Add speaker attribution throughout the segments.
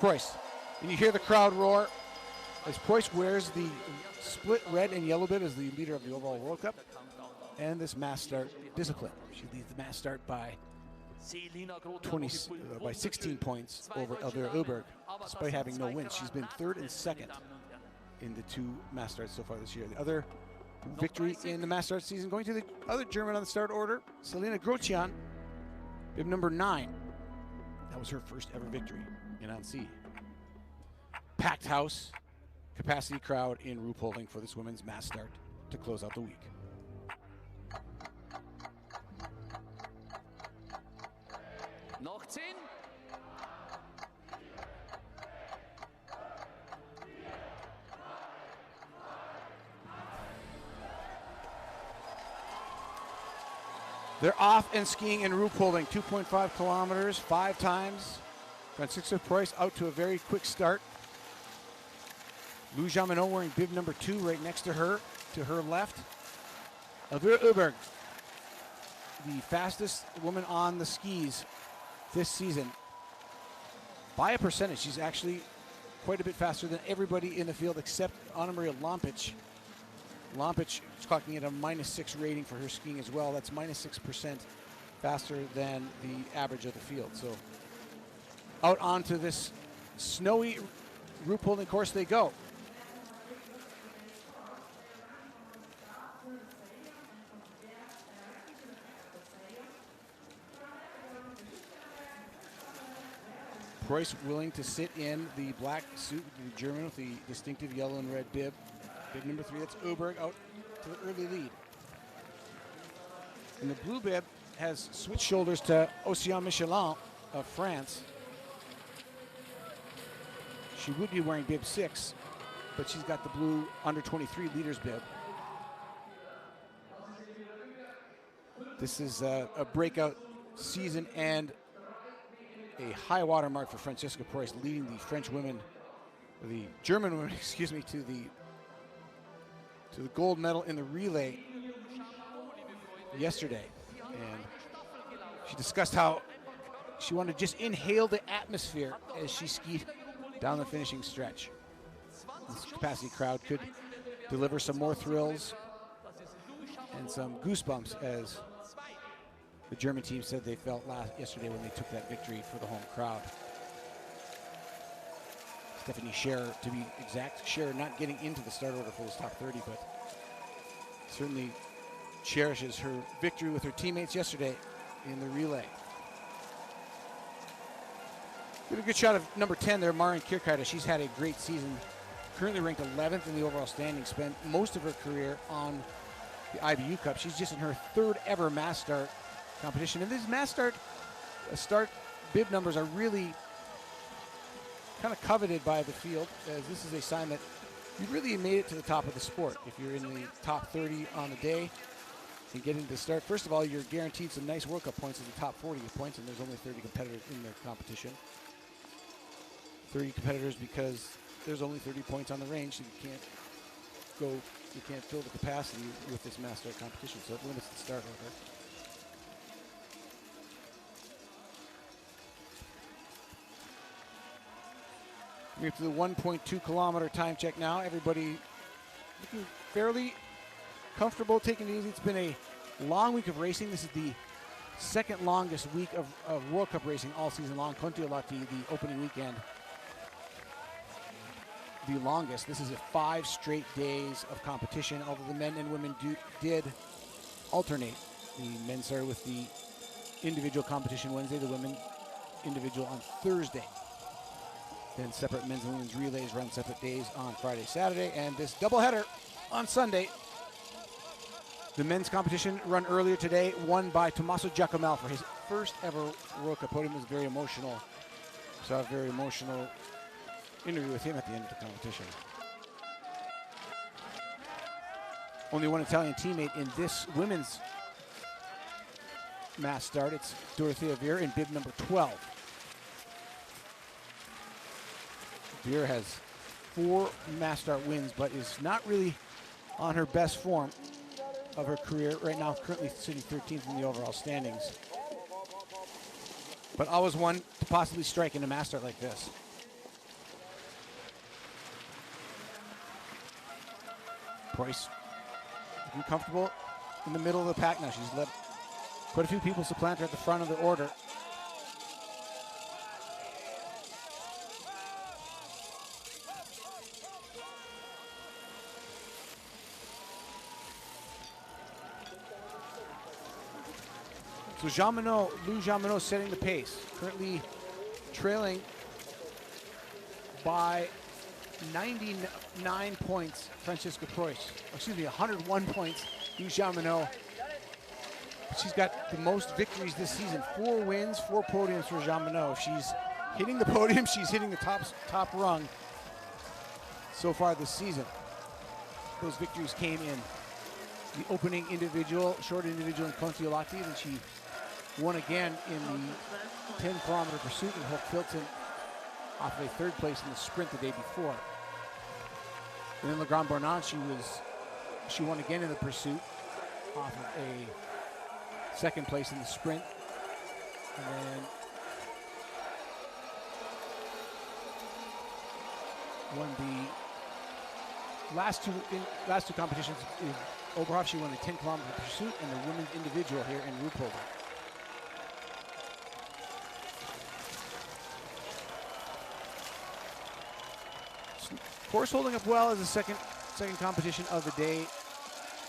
Speaker 1: Preuss. And you hear the crowd roar as Preuss wears the split red and yellow bib as the leader of the overall World Cup. And this mass start discipline. She leads the mass start by 16 points over Elvira Uberg, despite having no wins. She's been third and second in the two mass starts so far this year. The other victory in the mass start season going to the other German on the start order, Selena Grotjian, bib number 9. That was her first ever victory in Annecy. Packed house, capacity crowd in Ruhpolding for this women's mass start to close out the week.
Speaker 2: Noch 10.
Speaker 1: They're off and skiing in Ruhpolding, 2.5 kilometers, 5 times. Franziska Preuss out to a very quick start. Lou Jamineau wearing bib number 2 right next to her left. Elvira Uberg, the fastest woman on the skis this season. By a percentage, she's actually quite a bit faster than everybody in the field except Anna Maria Lampic. Lampic is clocking at a -6 rating for her skiing as well. That's -6% faster than the average of the field. So out onto this snowy Ruhpolding course they go. Preuss willing to sit in the black suit, the German with the distinctive yellow and red bib. Bib number 3, that's Uberg out to the early lead. And the blue bib has switched shoulders to Océane Michelin of France. She would be wearing bib 6, but she's got the blue under 23 leaders bib. This is a breakout season and a high water mark for Franziska Preuss, leading the French women, or the German women, excuse me, to the gold medal in the relay yesterday. And she discussed how she wanted to just inhale the atmosphere as she skied down the finishing stretch. This capacity crowd could deliver some more thrills and some goosebumps, as the German team said they felt yesterday when they took that victory for the home crowd. Stephanie Scherer, to be exact, Scherer not getting into the start order for this top 30, but certainly cherishes her victory with her teammates yesterday in the relay. Get a good shot of number 10 there, Maren Kierkeide. She's had a great season, currently ranked 11th in the overall standing, spent most of her career on the IBU Cup. She's just in her 3rd ever mass start competition. And these mass start bib numbers are really kind of coveted by the field, as this is a sign that you really made it to the top of the sport. If you're in the top 30 on the day and get into the start, first of all, you're guaranteed some nice World Cup points in the top 40 points, and there's only 30 competitors in the competition. 30 competitors because there's only 30 points on the range, so you can't fill the capacity with this mass start competition, so it limits the start order. We're up to the 1.2 kilometer time check now. Everybody looking fairly comfortable, taking it easy. It's been a long week of racing. This is the 2nd longest week of World Cup racing all season long. Kontiolahti, the opening weekend, the longest. This is 5 straight days of competition, although the men and women did alternate. The men started with the individual competition Wednesday, the women individual on Thursday. Then separate men's and women's relays run separate days on Friday, Saturday, and this doubleheader on Sunday. The men's competition run earlier today, won by Tommaso Giacomel for his first ever World Cup podium. Was very emotional. Saw a very emotional interview with him at the end of the competition. Only one Italian teammate in this women's mass start. It's Dorothea Veer in bib number 12. Veer has 4 mass start wins, but is not really on her best form of her career right now, currently sitting 13th in the overall standings. But always one to possibly strike in a mass start like this. Preuss looking comfortable in the middle of the pack now. She's let quite a few people supplant her at the front of the order. So Lou Jean Minot setting the pace, currently trailing by 99 points, Franziska Preuss. Excuse me, 101 points, Lou Jean Minot. She's got the most victories this season. 4 wins, 4 podiums for Jean Minot. She's hitting the podium, she's hitting the top rung so far this season. Those victories came in the opening individual, short individual in Kontiolahti, and she won again in the 10-kilometer pursuit in Hochfilzen off of a 3rd place in the sprint the day before. And in Le Grand Bornand, she won again in the pursuit off of a 2nd place in the sprint. And then won the last two competitions. In Oberhof, she won the 10-kilometer pursuit and the women's individual here in Ruhpolding. Course holding up well as the second competition of the day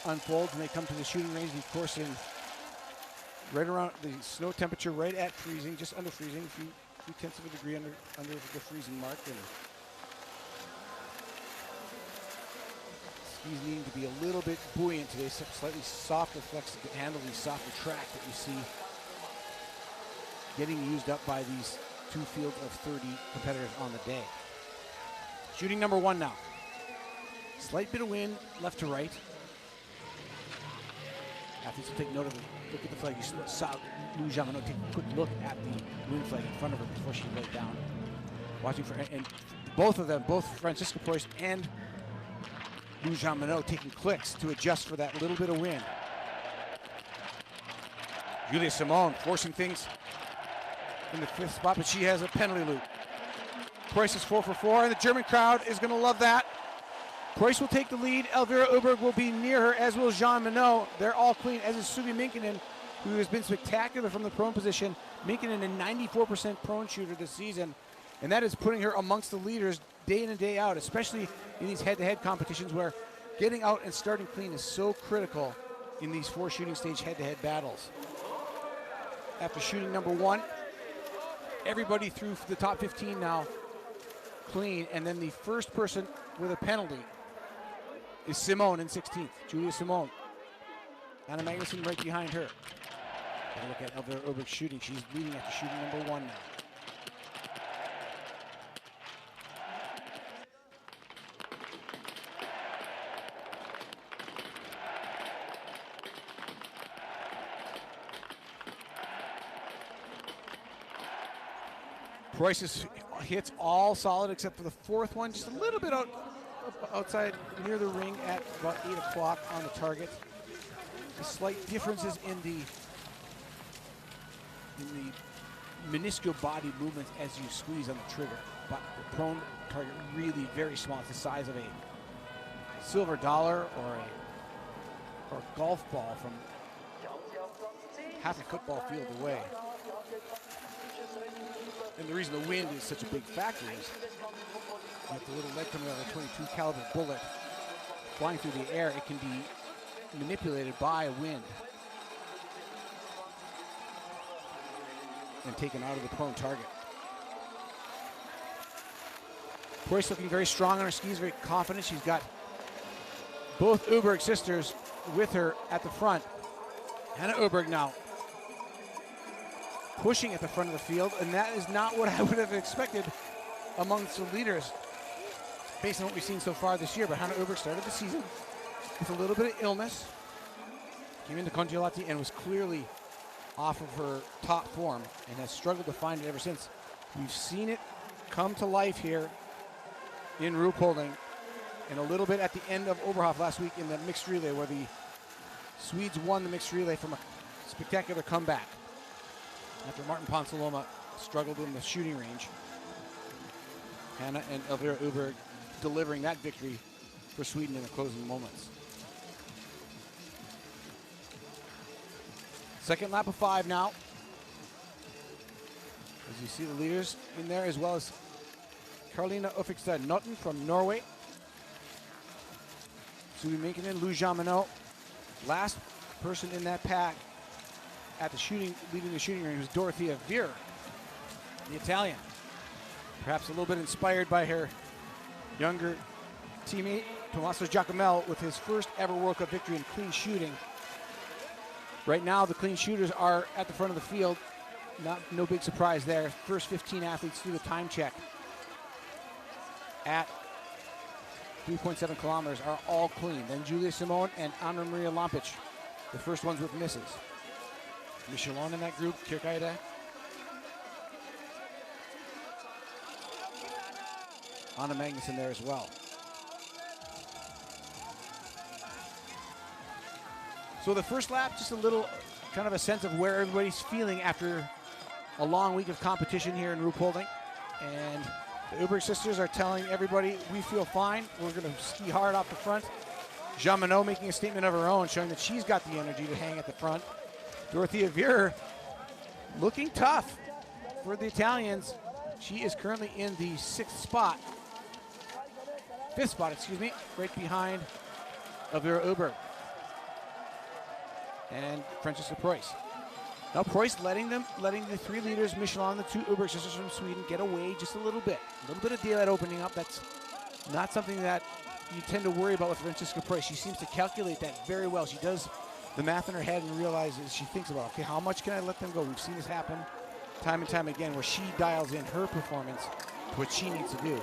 Speaker 1: unfolds, and they come to the shooting range. The course in right around the snow temperature, right at freezing, just under freezing, a few tenths of a degree under the freezing mark. And skis needing to be a little bit buoyant today, slightly softer flex to handle the softer track that you see getting used up by these 2 fields of 30 competitors on the day. Shooting number 1 now. Slight bit of wind left to right. Athletes will take note of it. Look at the flag. You saw Lou Jean Minot take a quick look at the wind flag in front of her before she laid down. Watching for, and both of them, both Franziska Preuss and Lou Jean Minot taking clicks to adjust for that little bit of wind. Julia Simone forcing things in the 5th spot, but she has a penalty loop. Preuss is 4 for 4, and the German crowd is going to love that. Preuss will take the lead. Elvira Uberg will be near her, as will Jean Minot. They're all clean, as is Suvi Minkinen, who has been spectacular from the prone position. Minkinen, a 94% prone shooter this season, and that is putting her amongst the leaders day in and day out, especially in these head-to-head competitions where getting out and starting clean is so critical in these 4 shooting stage head-to-head battles. After shooting number 1, everybody through the top 15 now clean, and then the first person with a penalty is Simone in 16th, Julia Simone. Anna Magnuson right behind her. Have a look at Elvira Uberg shooting. She's leading after shooting number 1 now. Preuss hits all solid except for the 4th one, just a little bit outside near the ring at about 8 o'clock on the target. The slight differences in the minuscule body movement as you squeeze on the trigger, but the prone target really very small. It's the size of a silver dollar or a golf ball from half a football field away. And the reason the wind is such a big factor is with the little lead coming out of a 22 caliber bullet flying through the air, it can be manipulated by wind and taken out of the prone target. Preuss looking very strong on her skis, very confident. She's got both Uberg sisters with her at the front. Hannah Uberg now pushing at the front of the field, and that is not what I would have expected amongst the leaders based on what we've seen so far this year. But Hannah Uberg started the season with a little bit of illness, came into Kontiolahti and was clearly off of her top form and has struggled to find it ever since. We've seen it come to life here in Ruhpolding and a little bit at the end of Oberhof last week in the mixed relay, where the Swedes won the mixed relay from a spectacular comeback after Martin Ponsaloma struggled in the shooting range. Hannah and Elvira Uberg delivering that victory for Sweden in the closing moments. Second lap of 5 now. As you see the leaders in there, as well as Karolina Ufikstad Notten from Norway. Sui Minkinen, Lou Jean-Minot. Last person in that pack at the leading the shooting range was Dorothea Vier, the Italian. Perhaps a little bit inspired by her younger teammate, Tommaso Giacomel, with his first ever World Cup victory in clean shooting. Right now, the clean shooters are at the front of the field. No big surprise there. First 15 athletes through the time check at 3.7 kilometers are all clean. Then Julia Simone and Anna Maria Lampic, the first ones with misses. Michelon in that group, Kirkaida. Anna Magnuson there as well. So the first lap, just a little kind of a sense of where everybody's feeling after a long week of competition here in Ruhpolding. And the Uberg sisters are telling everybody, we feel fine. We're going to ski hard off the front. Jean-Minot making a statement of her own, showing that she's got the energy to hang at the front. Dorothea Vier looking tough for the Italians. She is currently in the fifth spot, right behind Elvira Uberg and Francesca Preuss. Now Preuss letting the three leaders, Michelin, the two Uberg sisters from Sweden, get away just a little bit. A little bit of daylight opening up. That's not something that you tend to worry about with Francesca Preuss. She seems to calculate that very well. She does the math in her head and realizes, she thinks about, okay, how much can I let them go? We've seen this happen time and time again, where she dials in her performance to what she needs to do.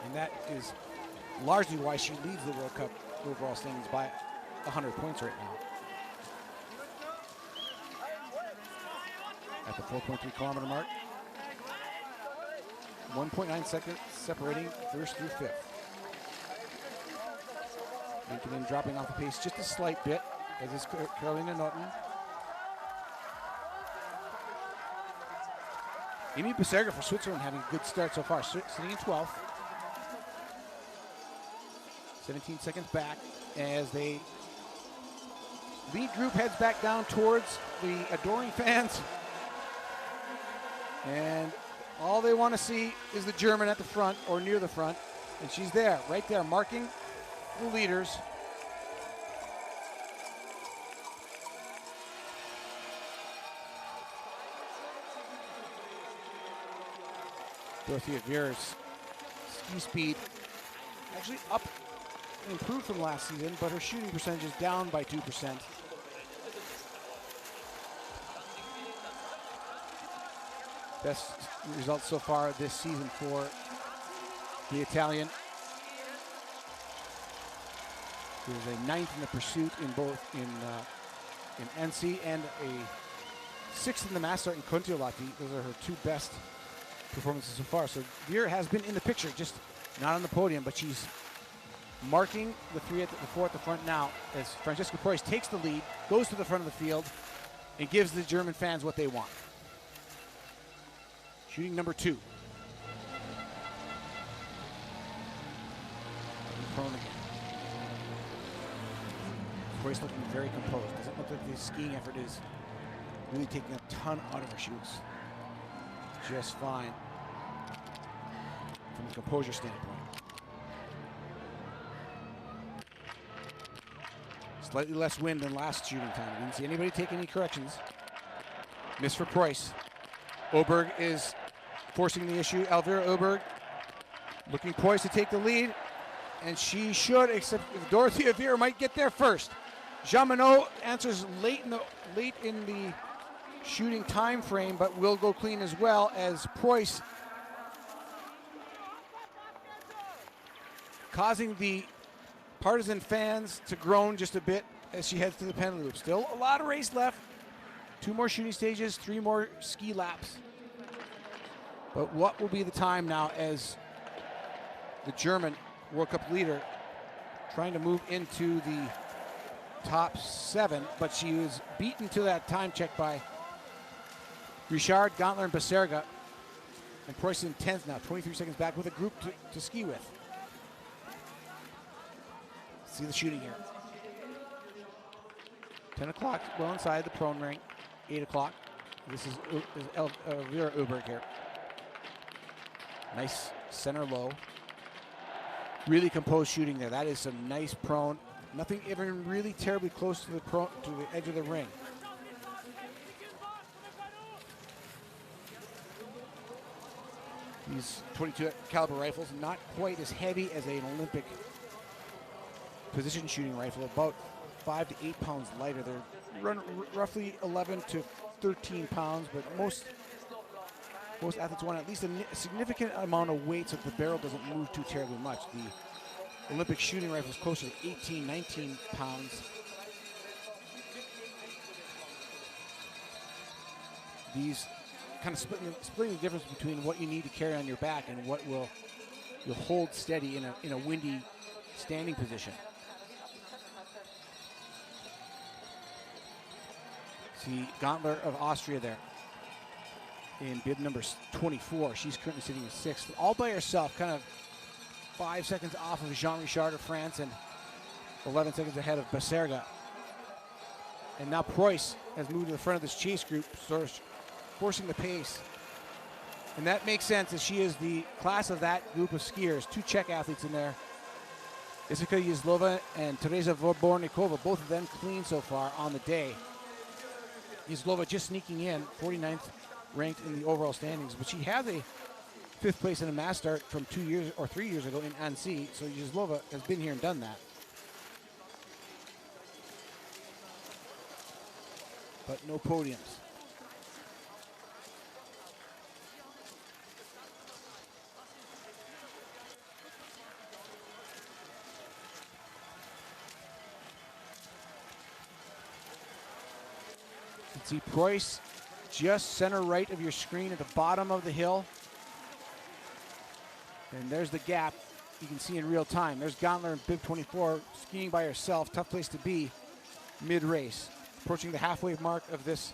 Speaker 1: And that is largely why she leads the World Cup overall standings by 100 points right now. At the 4.3 kilometer mark. 1.9 seconds separating first through fifth. Minkinen dropping off the pace just a slight bit, as is Karolina Notten. Amy Beserga for Switzerland having a good start so far, sitting in 12th. 17 seconds back as the lead group heads back down towards the adoring fans. And all they want to see is the German at the front or near the front. And she's there, right there, marking the leaders. Dorothea Vier's ski speed actually up and improved from last season, but her shooting percentage is down by 2%. Best results so far this season for the Italian. She was a 9th in the pursuit in both in NC and a 6th in the mass start in Kontiolahti. Those are her two best performances so far. So Vier has been in the picture, just not on the podium, but she's marking the four at the front now as Francesca Preuss takes the lead, goes to the front of the field, and gives the German fans what they want. Shooting number 2. Prone again. Preuss looking very composed. Doesn't look like the skiing effort is really taking a ton out of her. She looks just fine from a composure standpoint. Slightly less wind than last shooting time. I didn't see anybody take any corrections. Miss for Preuss. Oberg is forcing the issue. Elvira Oberg looking poised to take the lead, and she should, except if Dorothea Vier might get there first. Jean-Minot answers late in the shooting time frame, but will go clean as well, as Preuss causing the partisan fans to groan just a bit as she heads to the penalty loop. Still a lot of race left. 2 more shooting stages, 3 more ski laps. But what will be the time now as the German World Cup leader trying to move into the top 7, but she was beaten to that time check by Richard, Gantler, and Beserga. And Preuss in 10th now, 23 seconds back with a group to ski with. see the shooting here. 10 o'clock, well inside the prone ring. 8 o'clock. This is Vera Uberg here. Nice center low. Really composed shooting there. That is some nice prone. Nothing even really terribly close to the edge of the ring. These 22 caliber rifles, not quite as heavy as an Olympic position shooting rifle, about 5 to 8 pounds lighter. They run roughly 11 to 13 pounds, but most athletes want at least a significant amount of weight so that the barrel doesn't move too terribly much. The Olympic shooting rifle is closer to 18, 19 pounds. These kind of splitting the difference between what you need to carry on your back and what you'll hold steady in a windy standing position. See Gauntler of Austria there in bib number 24. She's currently sitting in 6th, all by herself, kind of 5 seconds off of Jean Richard of France and 11 seconds ahead of Baserga. And now Preuss has moved to the front of this chase group, sort of forcing the pace. And that makes sense as she is the class of that group of skiers. 2 Czech athletes in there. Jessica Jezlova and Teresa Vorbornikova, both of them clean so far on the day. Jezlova just sneaking in, 49th ranked in the overall standings, but she has a 5th place in a mass start from 2 years or 3 years ago in Annecy, so Jezlova has been here and done that. But no podiums. You can see Preuss just center right of your screen at the bottom of the hill. And there's the gap you can see in real time. There's Gauntler in bib 24 skiing by herself. Tough place to be mid-race. Approaching the halfway mark of this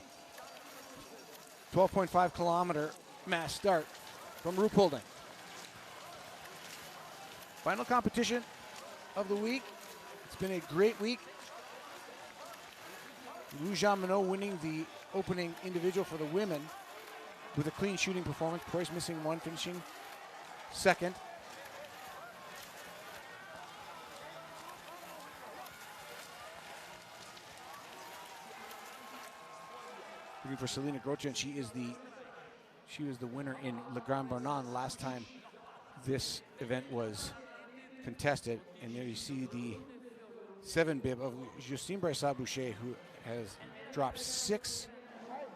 Speaker 1: 12.5 kilometer mass start from Ruhpolding. Final competition of the week. It's been a great week. Lou Jean Monod winning the opening individual for the women with a clean shooting performance. Preuss missing one, finishing 2nd. Looking for Selena Grotjen. She was the winner in Le Grand Bornand last time this event was contested. And there you see the 7 bib of Justine Brassard-Boucher, who has dropped 6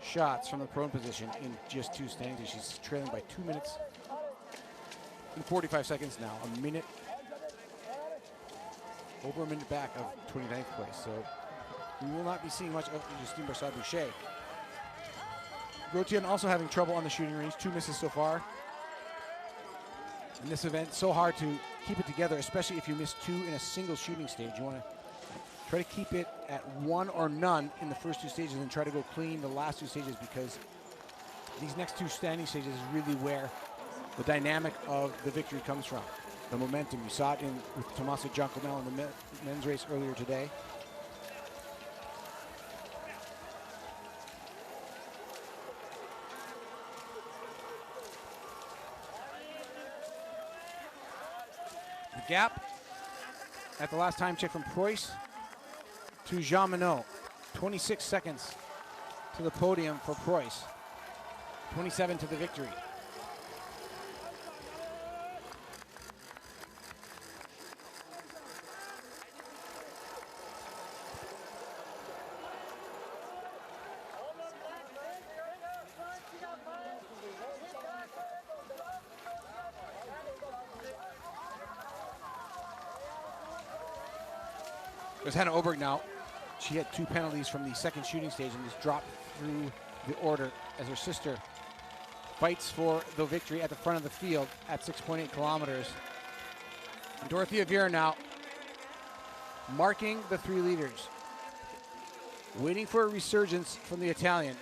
Speaker 1: shots from the prone position in just 2 standings. She's trailing by 2 minutes and 45 seconds now. Over a minute back of 29th place. So we will not be seeing much of Justine Brassard-Boucher. Grotjen also having trouble on the shooting range. 2 misses so far. In this event, so hard to keep it together, especially if you miss 2 in a single shooting stage. You want to try to keep it at 1 or none in the first 2 stages and try to go clean the last 2 stages, because these next 2 standing stages is really where the dynamic of the victory comes from. The momentum. You saw it with Tommaso Giancomel in the men's race earlier today. The gap at the last time check from Preuss to Jean Monod. 26 seconds to the podium for Preuss. 27 to the victory. There's Hannah Oberg now. She had 2 penalties from the second shooting stage and just dropped through the order as her sister fights for the victory at the front of the field at 6.8 kilometers. And Dorothea Viera now marking the 3 leaders. Waiting for a resurgence from the Italian.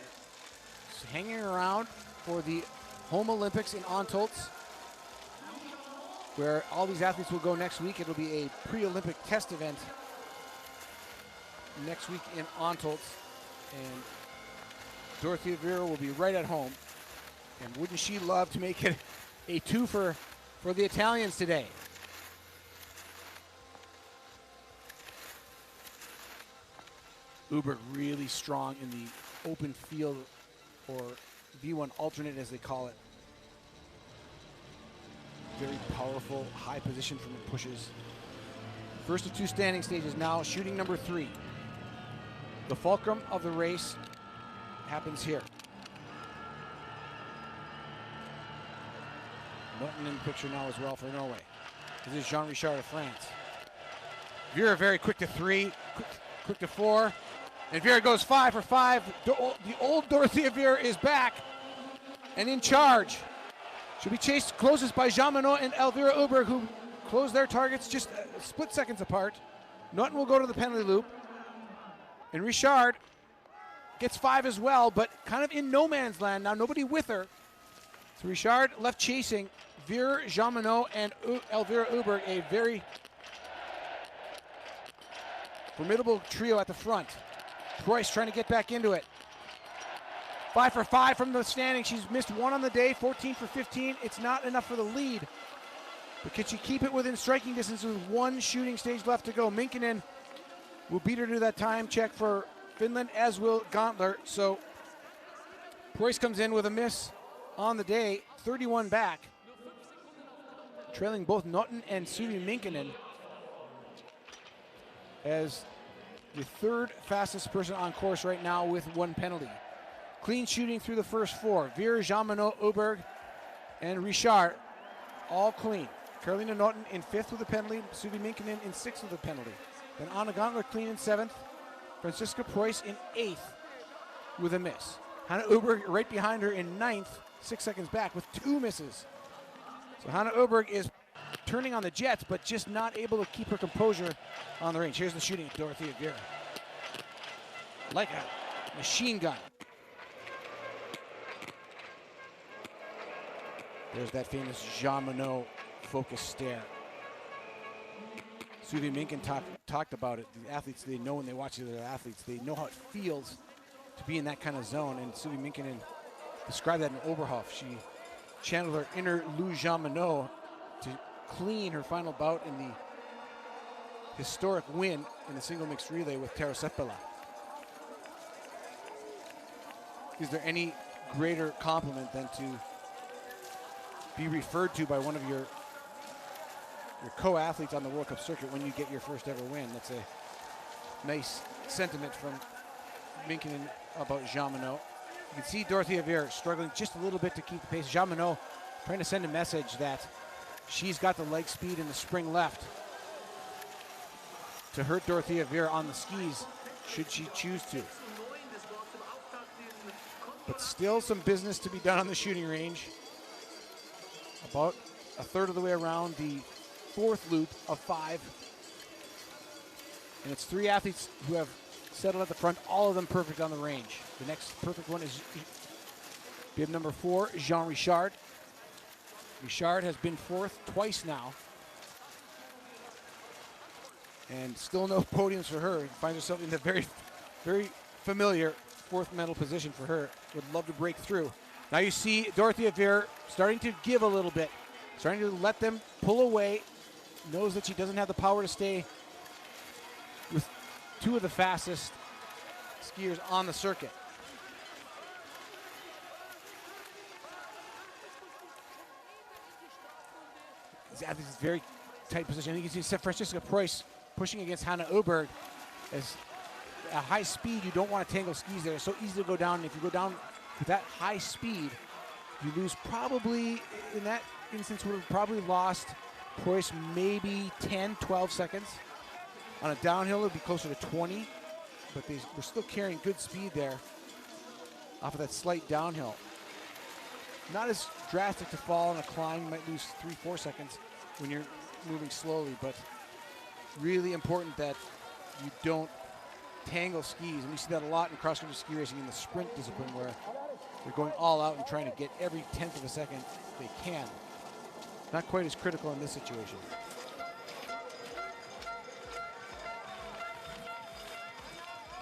Speaker 1: Just hanging around for the home Olympics in Antolz, where all these athletes will go next week. It'll be a pre-Olympic test event next week in Antolz, and Dorothea Vera will be right at home. And wouldn't she love to make it a twofer for the Italians today? Uber really strong in the open field, or V1 alternate as they call it. Very powerful, high position from the pushes. First of two standing stages now, shooting number 3. The fulcrum of the race happens here. Norton in the picture now as well for Norway. This is Jean Richard of France. Vera very quick to 3, quick to 4. And Vera goes 5 for 5. The old Dorothea Vera is back and in charge. She'll be chased closest by Jean Monod and Elvira Uberg, who close their targets just split seconds apart. Norton will go to the penalty loop. And Richard gets 5 as well, but kind of in no man's land now, nobody with her. So Richard left chasing Vera, Jean Monod, and Elvira Uberg, a very formidable trio at the front. Preuss trying to get back into it. 5 for 5 from the standing. She's missed 1 on the day, 14 for 15. It's not enough for the lead. But can she keep it within striking distance with 1 shooting stage left to go? Minkinen will beat her to that time check for Finland, as will Gauntler. So Preuss comes in with a miss on the day, 31 back. Trailing both Norton and Suvi Minkinen as the 3rd fastest person on course right now with 1 penalty. Clean shooting through the first 4. Vera, Jean Monod, Uberg, and Richard, all clean. Carolina Norton in 5th with a penalty. Suvi Minkinen in 6th with a penalty. Then Anna Gauntler clean in 7th. Franziska Preuss in 8th with a miss. Hannah Uberg right behind her in 9th, 6 seconds back with 2 misses. So Hannah Uberg is turning on the jets, but just not able to keep her composure on the range. Here's the shooting of Dorothea Vera. Like a machine gun. There's that famous Jean Monod focus stare. Suvi Minkin talked about it. The athletes, they know when they watch the other athletes, they know how it feels to be in that kind of zone. And Suvi Minkinen described that in Oberhof. She channeled her inner Lou Jean Monod to clean her final bout in the historic win in the single mixed relay with Tero Seppälä. Is there any greater compliment than to be referred to by one of your co-athletes on the World Cup circuit when you get your first ever win? That's a nice sentiment from Minkinen about Jean Monod. You can see Dorothea Vera struggling just a little bit to keep the pace. Jean Monod trying to send a message that she's got the leg speed and the spring left to hurt Dorothea Vera on the skis should she choose to. But still some business to be done on the shooting range. About a third of the way around the 4th loop of 5. And it's 3 athletes who have settled at the front, all of them perfect on the range. The next perfect one is bib number 4, Jean Richard. Richard has been 4th twice now. And still no podiums for her. Finds herself in the very, very familiar 4th medal position for her. Would love to break through. Now you see Dorothea Vera starting to give a little bit. Starting to let them pull away. Knows that she doesn't have the power to stay with 2 of the fastest skiers on the circuit. These athletes in very tight position. And you can see Franziska Preuss pushing against Hannah Uberg. As at high speed, you don't want to tangle skis there. It's so easy to go down. And if you go down with that high speed, you lose probably, in that instance, would have probably lost Preuss maybe 10, 12 seconds. On a downhill, it would be closer to 20, but they were still carrying good speed there off of that slight downhill. Not as drastic to fall on a climb. You might lose 3, 4 seconds when you're moving slowly, but really important that you don't tangle skis. And we see that a lot in cross-country ski racing in the sprint discipline, where they're going all out and trying to get every 1/10 of a second they can. Not quite as critical in this situation.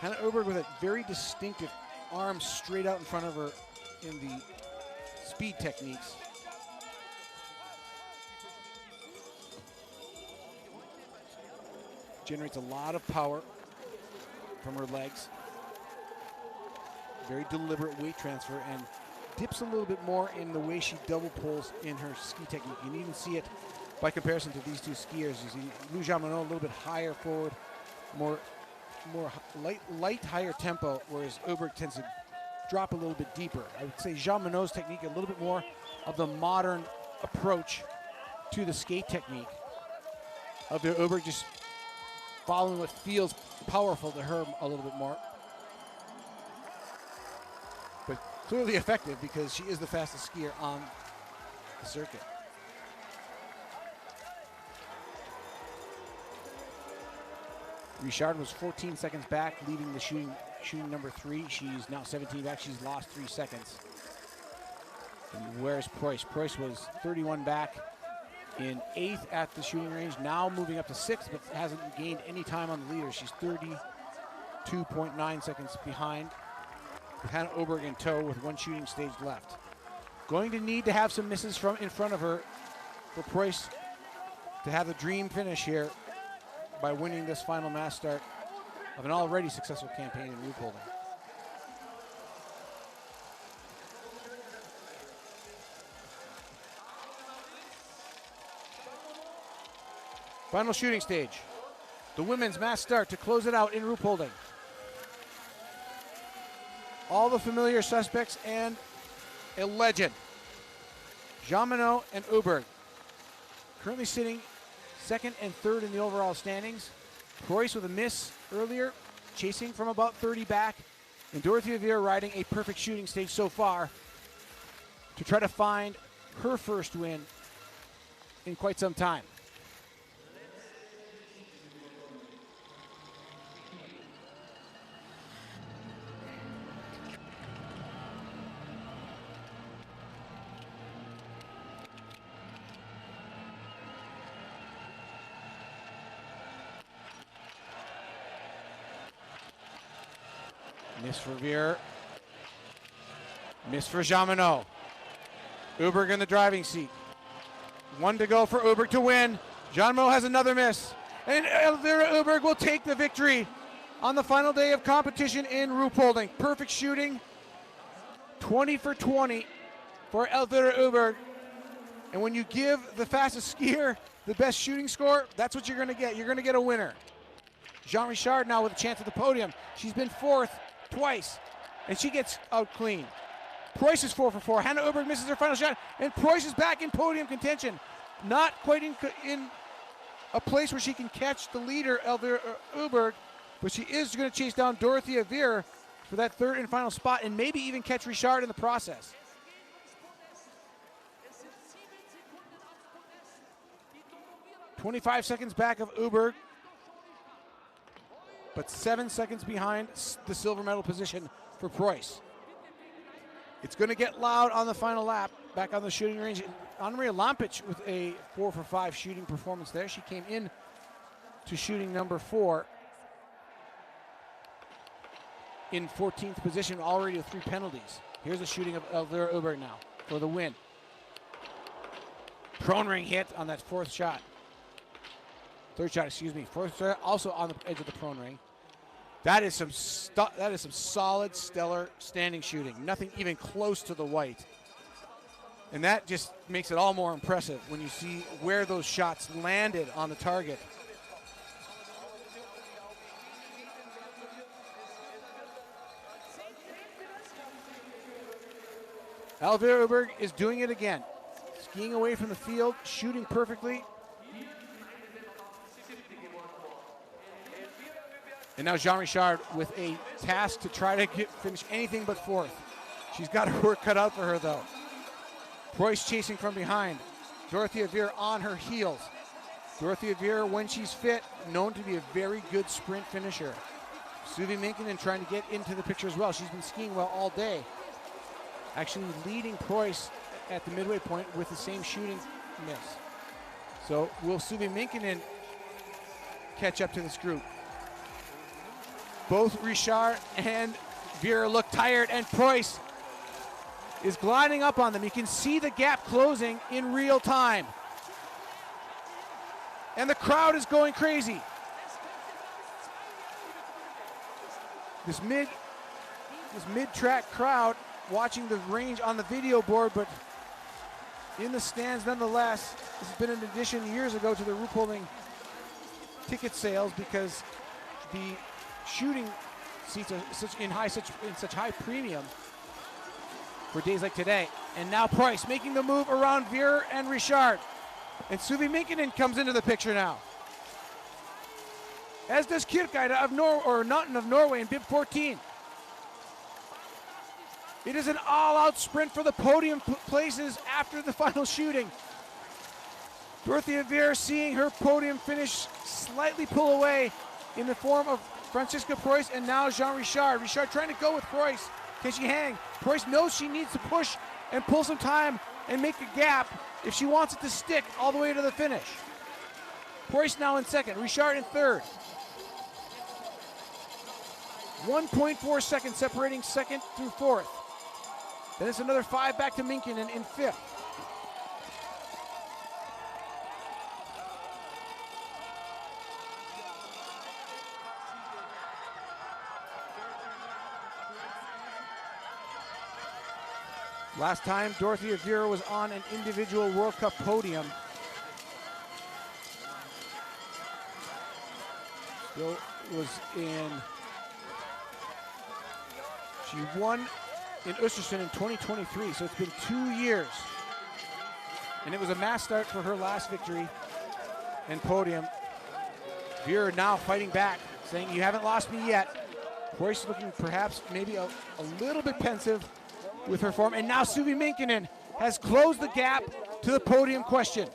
Speaker 1: Hannah Oberg with a very distinctive arm straight out in front of her in the speed techniques. Generates a lot of power from her legs. Very deliberate weight transfer, and dips a little bit more in the way she double pulls in her ski technique. You can even see it by comparison to these two skiers. You see Lou Jean-Monod a little bit higher forward, more light, higher tempo, whereas Oberg tends to drop a little bit deeper. I would say Jean-Monod's technique a little bit more of the modern approach to the skate technique. Of the Oberg just following what feels powerful to her a little bit more. But clearly effective because she is the fastest skier on the circuit. Richard was 14 seconds back, leading the shooting number 3. She's now 17 back. She's lost 3 seconds. And where's Preuss? Preuss was 31 back in 8th at the shooting range, now moving up to 6th, but hasn't gained any time on the leader. She's 32.9 seconds behind, with Hannah Oberg in tow with 1 shooting stage left. Going to need to have some misses from in front of her for Preuss to have the dream finish here by winning this final mass start of an already successful campaign in Ruhpolding. Final shooting stage. The women's mass start to close it out in Ruhpolding. All the familiar suspects and a legend. Jean-Monod and Oberg. Currently sitting 2nd and 3rd in the overall standings. Preuss with a miss earlier, chasing from about 30 back. And Dorothea Veer riding a perfect shooting stage so far to try to find her first win in quite some time. Miss for Veer. Miss for Jean-Monod. Oberg in the driving seat. 1 to go for Oberg to win. Jean-Monod has another miss. And Elvira Oberg will take the victory on the final day of competition in Ruhpolding. Perfect shooting. 20 for 20 for Elvira Oberg. And when you give the fastest skier the best shooting score, that's what you're going to get. You're going to get a winner. Jean Richard now with a chance at the podium. She's been 4th twice, and she gets out clean. Preuss is 4 for 4. Hannah Oberg misses her final shot, and Preuss is back in podium contention. Not quite in a place where she can catch the leader, Elvira Oberg, but she is going to chase down Dorothea Veer for that 3rd and final spot, and maybe even catch Richard in the process. "25 seconds back of Oberg, but 7 seconds behind the silver medal position for Preuss. It's going to get loud on the final lap back on the shooting range. Anna-Maria Lampic with a 4 for 5 shooting performance there. She came in to shooting number 4 in 14th position, already with 3 penalties. Here's the shooting of Elvira Oberg now for the win. Prone ring hit on that 4th shot. 3rd shot, excuse me. 4th shot also on the edge of the prone ring. That is some solid, stellar standing shooting. Nothing even close to the white. And that just makes it all more impressive when you see where those shots landed on the target. Elvira Oberg is doing it again. Skiing away from the field, shooting perfectly. And now Jean Richard with a task to try to finish anything but 4th. She's got her work cut out for her, though. Preuss chasing from behind. Dorothea Veer on her heels. Dorothea Veer, when she's fit, known to be a very good sprint finisher. Suvi Minkinen trying to get into the picture as well. She's been skiing well all day. Actually leading Preuss at the midway point with the same shooting miss. So will Suvi Minkinen catch up to this group? Both Richard and Vera look tired, and Preuss is gliding up on them. You can see the gap closing in real time. And the crowd is going crazy. This mid-track crowd watching the range on the video board, but in the stands nonetheless. This has been an addition years ago to the Ruhpolding ticket sales because the shooting seats are in such high premium for days like today. And now Preuss making the move around Veer and Richard. And Suvi Minkinen comes into the picture now. As does Kirkeide of Naughton of Norway in bib 14. It is an all-out sprint for the podium places after the final shooting. Dorothea Veer seeing her podium finish slightly pull away in the form of Franziska Preuss and now Jean Richard. Richard trying to go with Preuss. Can she hang? Preuss knows she needs to push and pull some time and make a gap if she wants it to stick all the way to the finish. Preuss now in second, Richard in third. 1.4 seconds separating second through fourth. Then it's another 5 back to Minkinen in fifth. Last time Dorothea Veer was on an individual World Cup podium. Still was in, she won in Östersund in 2023, so it's been 2 years. And it was a mass start for her last victory and podium. Veer now fighting back, saying, you haven't lost me yet. Preuss looking perhaps maybe a little bit pensive with her form. And now Suvi Minkinen has closed the gap to the podium question.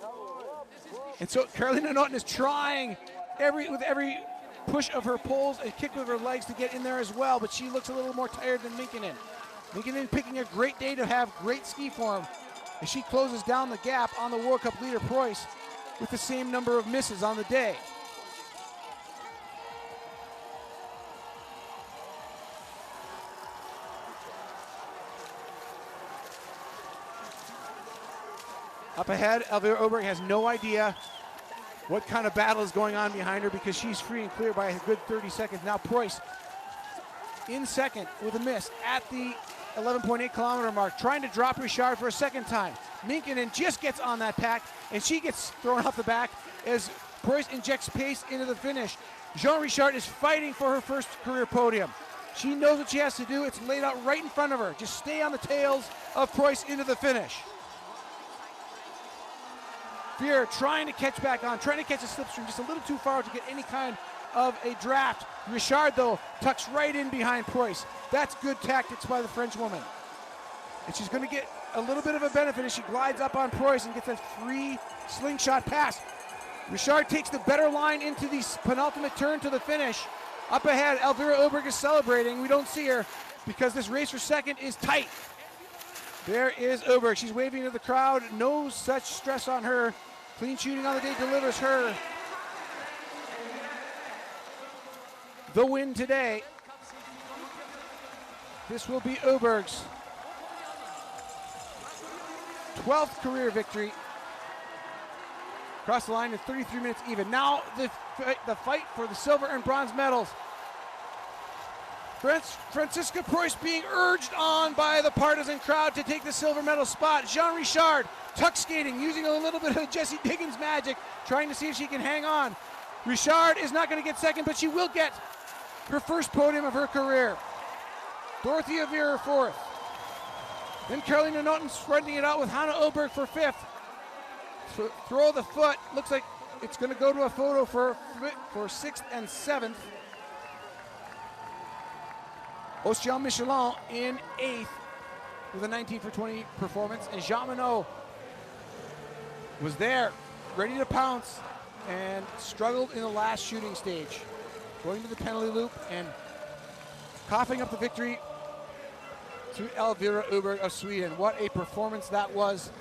Speaker 1: And so Carolina Naughton is trying with every push of her poles and kick with her legs to get in there as well, but she looks a little more tired than Minkinen. Minkinen picking a great day to have great ski form as she closes down the gap on the World Cup leader Preuss with the same number of misses on the day. Up ahead, Elvira Oberg has no idea what kind of battle is going on behind her because she's free and clear by a good 30 seconds. Now Preuss in second with a miss at the 11.8 kilometer mark, trying to drop Richard for a second time. Minkinen just gets on that pack and she gets thrown off the back as Preuss injects pace into the finish. Jean Richard is fighting for her first career podium. She knows what she has to do. It's laid out right in front of her. Just stay on the tails of Preuss into the finish. Veer trying to catch back on, trying to catch a slipstream just a little too far to get any kind of a draft. Richard, though, tucks right in behind Preuss. That's good tactics by the French woman. And she's going to get a little bit of a benefit as she glides up on Preuss and gets a free slingshot pass. Richard takes the better line into the penultimate turn to the finish. Up ahead, Elvira Oberg is celebrating. We don't see her because this race for second is tight. There is Oberg. She's waving to the crowd. No such stress on her. Clean shooting on the day delivers her the win today. This will be Oberg's 12th career victory. Across the line in 33 minutes even. Now the fight for the silver and bronze medals. Franziska Preuss being urged on by the partisan crowd to take the silver medal spot. Jean Richard tuck skating, using a little bit of Jessie Diggins magic, trying to see if she can hang on. Richard is not going to get second, but she will get her first podium of her career. Dorothea Veer fourth. Then Carolina Naughton spreading it out with Hanna Oberg for fifth. Throw of the foot. Looks like it's going to go to a photo for sixth and seventh. Ocean Michelin in eighth with a 19 for 20 performance. And Jean Monod was there, ready to pounce, and struggled in the last shooting stage. Going to the penalty loop and coughing up the victory to Elvira Oberg of Sweden. What a performance that was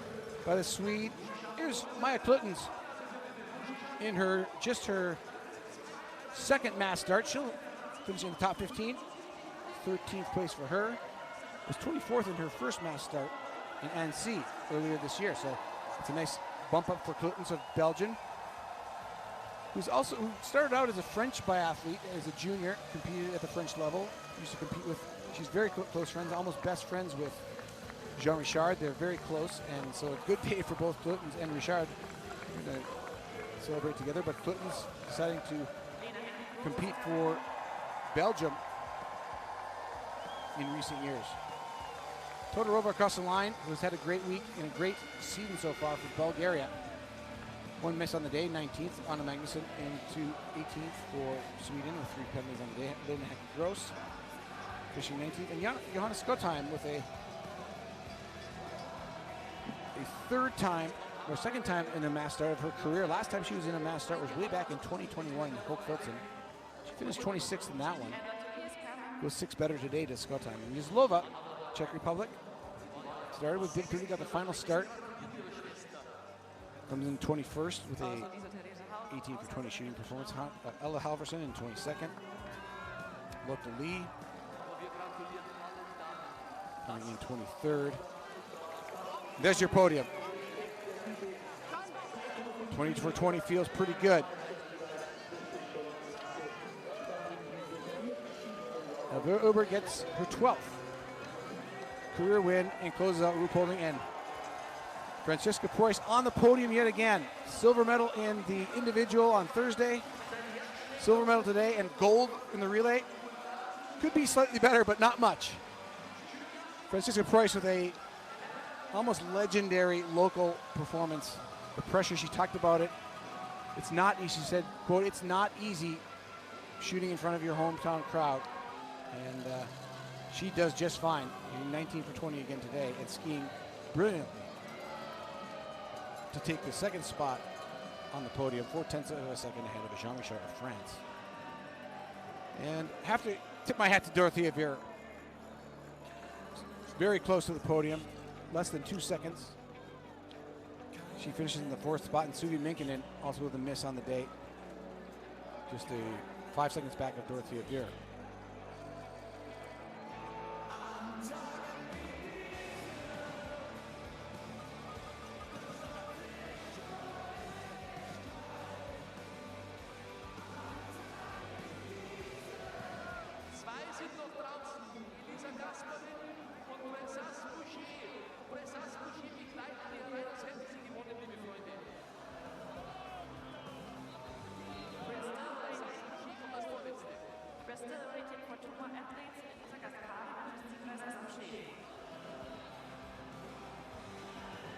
Speaker 1: by the Swede. Here's Maya Kluttens in her second mass start. She'll finishing in the top 15. 13th place for her. Was 24th in her first mass start in Annecy earlier this year. So it's a nice bump up for Clutens of Belgium, who started out as a French biathlete as a junior, competed at the French level. Used to compete with, she's very close friends, almost best friends with Jean Richard. They're very close, and so a good day for both Clutens and Richard. We're going to celebrate together, but Clutens deciding to compete for Belgium in recent years. Todorova across the line, who's had a great week and a great season so far for Bulgaria. One miss on the day, 19th. Anna Magnusson into 18th for Sweden with 3 penalties on the day. Lynn Gross fishing 19th. And Johanna Skottheim with a third time, or second time in a mass start of her career. Last time she was in a mass start was way back in 2021 in Hochfilzen. She finished 26th in that one. Goes 6 better today to Skottheim. And Yuzlova, Czech Republic, started with Big Pretty, got the final start. Comes in 21st with a 18 for 20 shooting performance. Ella Halverson in 22nd. Lotte Lee coming in 23rd. There's your podium. 20 for 20 feels pretty good. Now Vera Uber gets her 12th career win and closes out Ruhpolding, and Franziska Preuss on the podium yet again. Silver medal in the individual on Thursday. Silver medal today and gold in the relay. Could be slightly better, but not much. Franziska Preuss with a almost legendary local performance. The pressure, she talked about it. It's not easy, she said, quote, "It's not easy shooting in front of your hometown crowd." And she does just fine. 19 for 20 again today and skiing brilliantly to take the second spot on the podium, 0.4 of a second ahead of Jean Richard of France. And have to tip my hat to Dorothea Viera. Very close to the podium, less than 2 seconds. She finishes in the 4th spot, and Suvi Minkinen also with a miss on the day. Just 5 seconds back of Dorothea Viera.